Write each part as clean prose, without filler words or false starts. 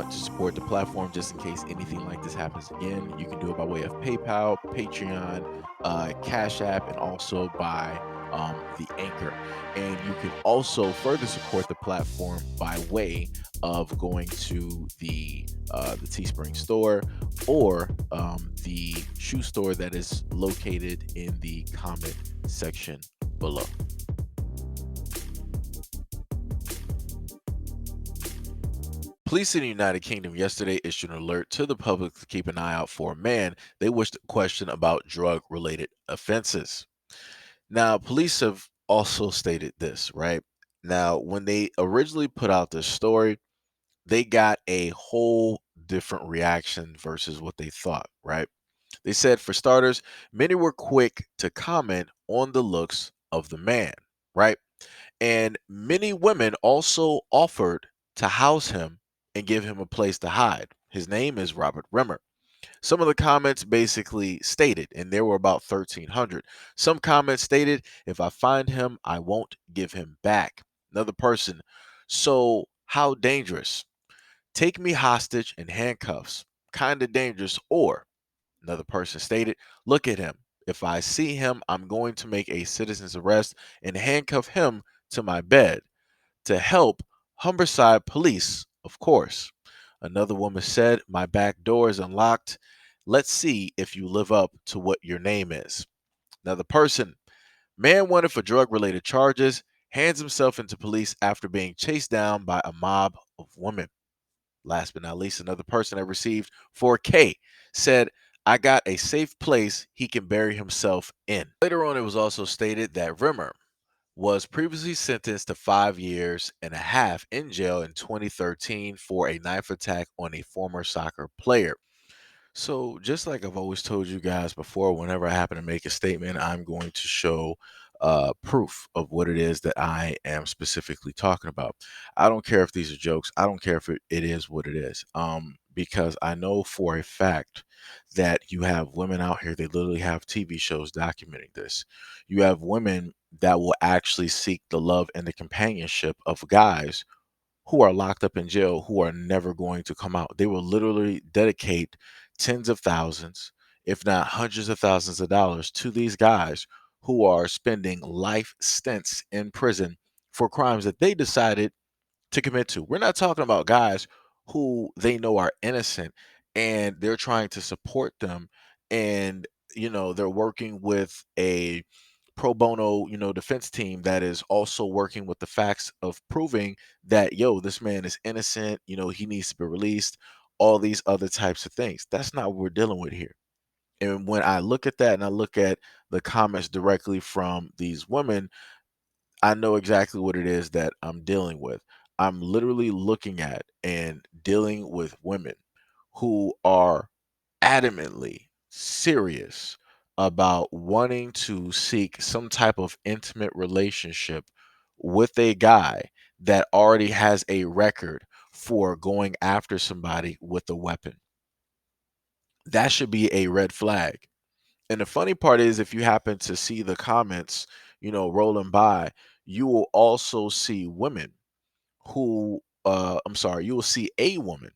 want to support the platform just in case anything like this happens again, you can do it by way of PayPal, Patreon, Cash App, and also by the Anchor. And you can also further support the platform by way of going to the Teespring store or the shoe store that is located in the comment section below. Police in the United Kingdom yesterday issued an alert to the public to keep an eye out for a man they wish to question about drug related offenses. Now, police have also stated this, right? Now, when they originally put out this story, they got a whole different reaction versus what they thought, right? They said, for starters, many were quick to comment on the looks of the man, right? And many women also offered to house him and give him a place to hide. His name is Robert Rimmer. Some of the comments basically stated, and there were about 1,300. Some comments stated, if I find him, I won't give him back. Another person, so how dangerous? Take me hostage in handcuffs. Kind of dangerous. Or another person stated, look at him. If I see him, I'm going to make a citizen's arrest and handcuff him to my bed to help Humberside police, of course. Another woman said, my back door is unlocked. Let's see if you live up to what your name is. Another person, man wanted for drug related charges, hands himself into police after being chased down by a mob of women. Last but not least, another person that received 4K said, I got a safe place he can bury himself in. Later on, it was also stated that Rimmer was previously sentenced to 5 years and a half in jail in 2013 for a knife attack on a former soccer player. So, just like I've always told you guys before, whenever I happen to make a statement, I'm going to show proof of what it is that I am specifically talking about. I don't care if these are jokes. I don't care if it is what it is. Because I know for a fact that you have women out here, they literally have TV shows documenting this. You have women that will actually seek the love and the companionship of guys who are locked up in jail who are never going to come out. They will literally dedicate tens of thousands, if not hundreds of thousands of dollars to these guys who are spending life stints in prison for crimes that they decided to commit to. We're not talking about guys who they know are innocent and they're trying to support them, and they're working with a pro bono defense team that is also working with the facts of proving that, yo, this man is innocent, he needs to be released, all these other types of things. That's not what we're dealing with here. And when I look at that and I look at the comments directly from these women, I know exactly what it is that I'm dealing with. I'm literally looking at and dealing with women who are adamantly serious about wanting to seek some type of intimate relationship with a guy that already has a record for going after somebody with a weapon. That should be a red flag. And the funny part is, if you happen to see the comments, rolling by, you will also see women who, I'm sorry, you will see a woman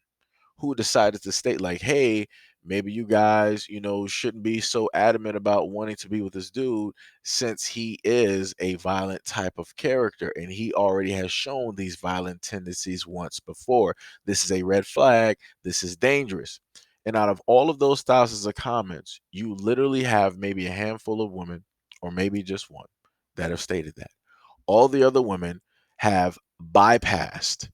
who decided to state like, hey, maybe you guys, shouldn't be so adamant about wanting to be with this dude since he is a violent type of character and he already has shown these violent tendencies once before. This is a red flag. This is dangerous. And out of all of those thousands of comments, you literally have maybe a handful of women, or maybe just one, that have stated that. All the other women have bypassed.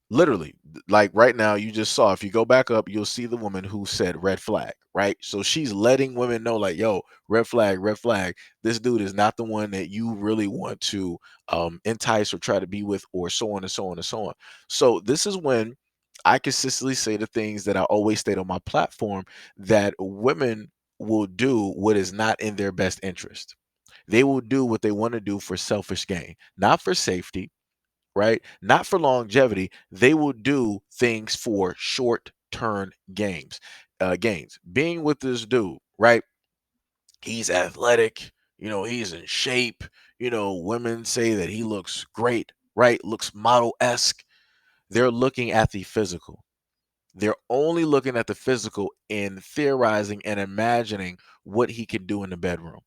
Literally, like right now, you just saw, if you go back up, you'll see the woman who said red flag, right? So she's letting women know, like, yo, red flag, red flag. This dude is not the one that you really want to entice or try to be with, or so on and so on and so on. So this is when I consistently say the things that I always state on my platform, that women will do what is not in their best interest. They will do what they want to do for selfish gain, not for safety, right? Not for longevity. They will do things for short-term gains. Being with this dude, right? He's athletic, he's in shape, women say that he looks great, right? Looks model-esque. They're looking at the physical. They're only looking at the physical and theorizing and imagining what he can do in the bedroom.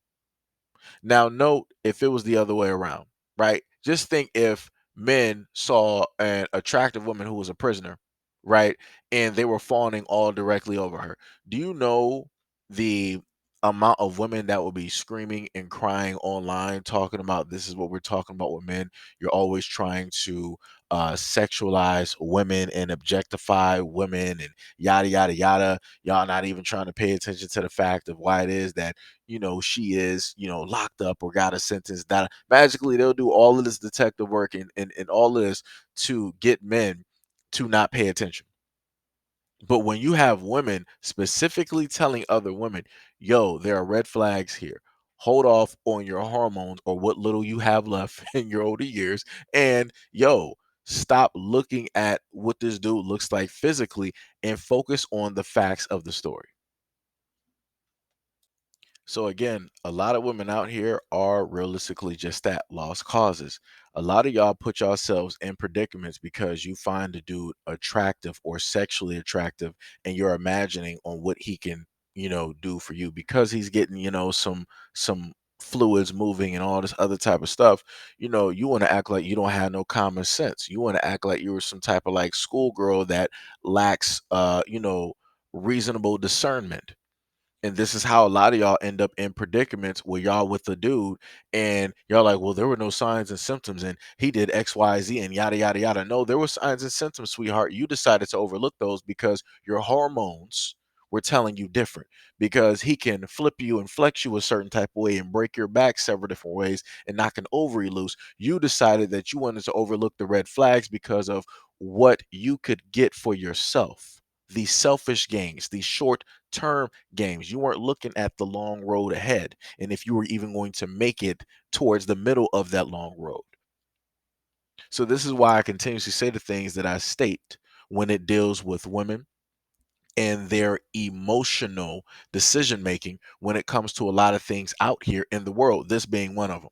Now, note if it was the other way around, right? Just think if men saw an attractive woman who was a prisoner, right? And they were fawning all directly over her. Do you know the amount of women that will be screaming and crying online talking about this is what we're talking about with men? You're always trying to sexualize women and objectify women and yada, yada, yada. Y'all not even trying to pay attention to the fact of why it is that she is, locked up or got a sentence that magically they'll do all of this detective work and all of this to get men to not pay attention. But when you have women specifically telling other women, yo, there are red flags here. Hold off on your hormones or what little you have left in your older years. And yo, stop looking at what this dude looks like physically and focus on the facts of the story. So again, a lot of women out here are realistically just that, lost causes. A lot of y'all put yourselves in predicaments because you find a dude attractive or sexually attractive and you're imagining on what he can, do for you because he's getting, some fluids moving and all this other type of stuff. You want to act like you don't have no common sense. You want to act like you were some type of like schoolgirl that lacks reasonable discernment. And this is how a lot of y'all end up in predicaments where y'all with the dude and y'all like, well, there were no signs and symptoms and he did XYZ and yada, yada, yada. No, there were signs and symptoms, sweetheart. You decided to overlook those because your hormones were telling you different because he can flip you and flex you a certain type of way and break your back several different ways and knock an ovary loose. You decided that you wanted to overlook the red flags because of what you could get for yourself. These selfish gains, these short term games. You weren't looking at the long road ahead. And if you were even going to make it towards the middle of that long road. So, this is why I continuously say the things that I state when it deals with women and their emotional decision making when it comes to a lot of things out here in the world, this being one of them.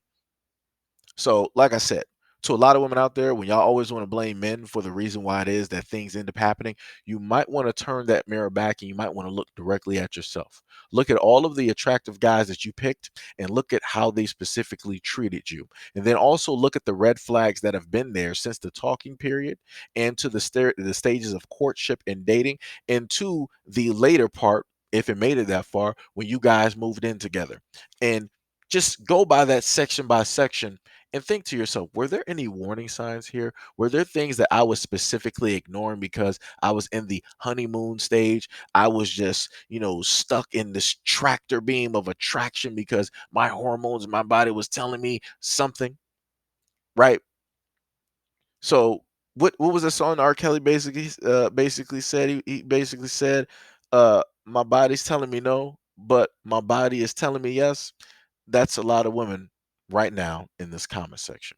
So, like I said, to a lot of women out there, when y'all always want to blame men for the reason why it is that things end up happening, you might want to turn that mirror back and you might want to look directly at yourself. Look at all of the attractive guys that you picked and look at how they specifically treated you. And then also look at the red flags that have been there since the talking period and to the stages of courtship and dating and to the later part, if it made it that far, when you guys moved in together. And just go by section and think to yourself, were there any warning signs here? Were there things that I was specifically ignoring because I was in the honeymoon stage? I was just, stuck in this tractor beam of attraction because my hormones, my body was telling me something, right? So what was the song R. Kelly basically said? He basically said, my body's telling me no, but my body is telling me yes. That's a lot of women right now in this comment section.